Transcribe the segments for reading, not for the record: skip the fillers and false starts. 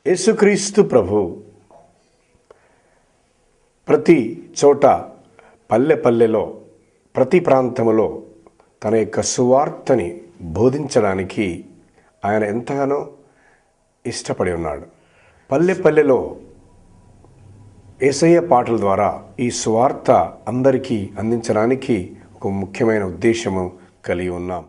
యేసుక్రీస్తు ప్రభు ప్రతి చోట పల్లెలో ప్రతి ప్రాంతంలో తన యొక్క సువార్తని బోధించడానికి ఆయన ఎంతగానో ఇష్టపడి ఉన్నాడు. పల్లెలో యేసయ్య పాటల ద్వారా ఈ సువార్త అందరికీ అందించడానికి ఒక ముఖ్యమైన ఉద్దేశము కలిగి ఉన్నాం.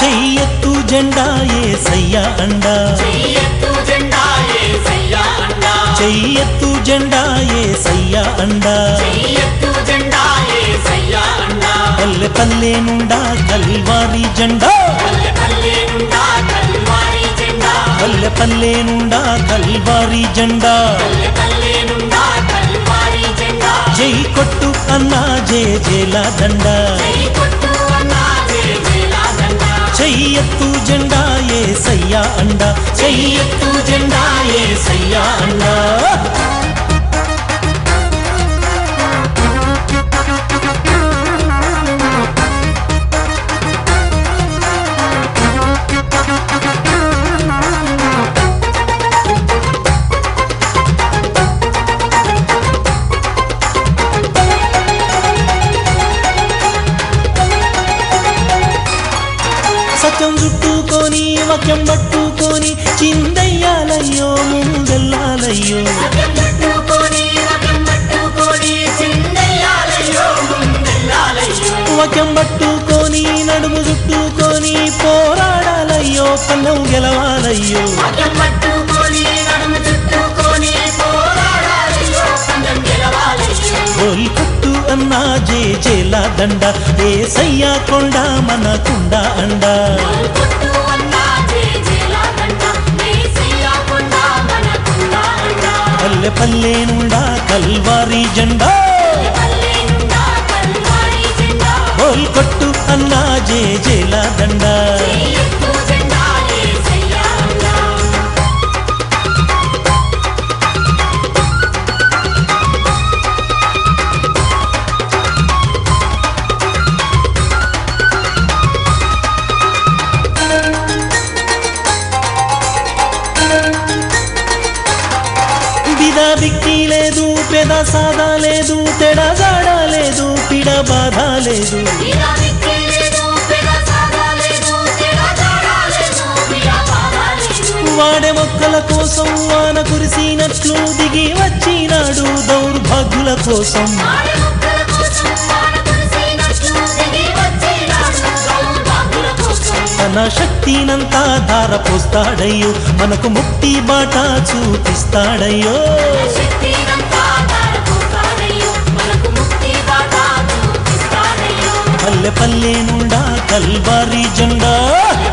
చెయ్యెత్తు జెండా యేసయ్య అండా, చెయ్యెత్తు జెండా యేసయ్య అండా, చెయ్యెత్తు జెండా యేసయ్య అండా, చెయ్యెత్తు జెండా యేసయ్య అండా, పల్లె పల్లె నుండా కల్వారి జెండా, పల్లె పల్లె నుండా కల్వారి జెండా, పల్లె పల్లె నుండా కల్వారి జెండా, పల్లె పల్లె నుండా కల్వారి జెండా, జై కొట్టు అన్నా జేజేల దండా, జై కొట్టు అన్నా జేజేల దండా, చెయ్యెత్తు జెండా యేసయ్య అండా, చెయ్యెత్తు జెండా యేసయ్య అండా. సత్యం చుట్టుకొని వాక్యం పట్టుకొని చిందయ్యాలయ్యో ముందెల్లాలయ్యో, సత్యం పట్టుకొని రకం పట్టుకొని చిందయ్యాలయ్యో ముందెల్లాలయ్యో, వాక్యం పట్టుకొని నడుము చుట్టుకొని పోరాడాలయ్యో పల్లెం గెలవాలయ్యో, సత్యం పట్టుకొని నడుము చుట్టుకొని పోరాడాలయ్యో పందెం గెలవాలయ్యో, బోల్ కొట్టు అన్నా జేజేల దండ, యేసయ్య కొండ మనకుండ అండా, కొట్టు అన్నా జేజేల దండా, యేసయ్య కొండ మనకుండ అండా, పల్లె పల్లె నుండా కల్వారి జెండా, పల్లె నుండా కల్వారి జెండా, బోల్ కొట్టు అన్నా జేజేల దండ. చెయ్యెత్తు జెండా యేసయ్య అండా. బిదా బిక్కి లేదు పెద సాదా లేదు తెడా జాడా లేదు పిడ బాధ లేదు, ఇలా విక్కి లేదు పెద సాదా లేదు తెరా జాడా లేదు బిడా బాధ లేదు, వాడే మొక్కల కోసం వాన కురిసినట్లు దిగి వచ్చినాడు దౌర్భాగ్యుల కోసం, ఆడే మొక్కల కోసం వాన కురిసినట్లు దిగి వచ్చినాడు దౌర్భాగ్యుల కోసం, తన శక్తినంతా ధారపోస్తాడయ్యో మనకు ముక్తి బాట చూపిస్తాడయ్యో, శక్తినంతా ధారపోస్తాడయ్యో మనకు ముక్తి బాట చూపిస్తాడయ్యో, పల్లె పల్లె నుండా కల్వారి జెండా,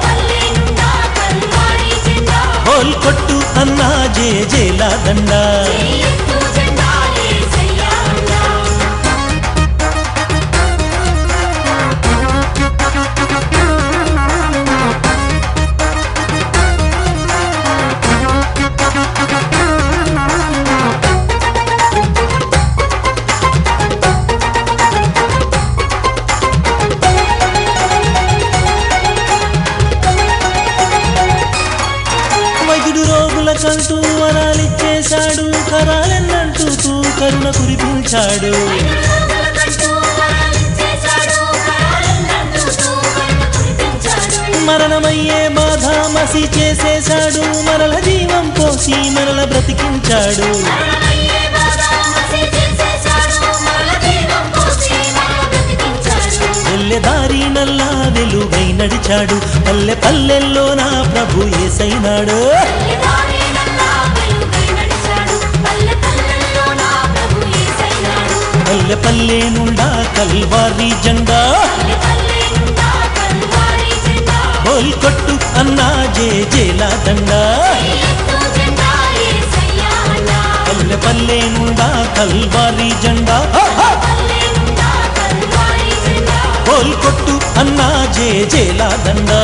పల్లె నుండా కల్వారి జెండా, బోల్ కొట్టు అన్నా జేజేల దండా. చెయ్యెత్తు జెండా యేసయ్య అండా. వైద్యుడు రోగులకంటూ వరాలిచ్చేశాడు, కరాలెన్నంటూ కరుణ కురిపించాడు, రోగులకంటూ వరాలిచ్చేశాడు, కరాలెన్నంటూ కరుణ కురిపించాడు, మరణమయ్యే బాధ మసి చేసేశాడు, మరల జీవం పోసి మరల బ్రతికించాడు, మరణమయ్యే బాధ మసి చేసేశాడు, మరల జీవం పోసి మరల బ్రతికించాడు, వెళ్ళే దారి నల్లా వెలుగై నడిచాడు, పల్లె పల్లెల్లో నా ప్రభు యేసైనాడు, పల్లె దారి నల్లా వెలుగై నడిచాడు, పల్లె పల్లెల్లో నా ప్రభు యేసయ్యనాడు, పల్లె పల్లె నుండా కల్వారి జెండా, పల్లె పల్లె నుండా కల్వారి జెండా, బోల్ కొట్టు అన్నా జేజేల దండా, చెయ్యెత్తు జెండా యేసయ్య అండా. పల్లె పల్లె నుండా కల్వారి జెండా, పల్లె నుండా కల్వారి జోల్ కొట్టు అన్నా జే జేలా దండా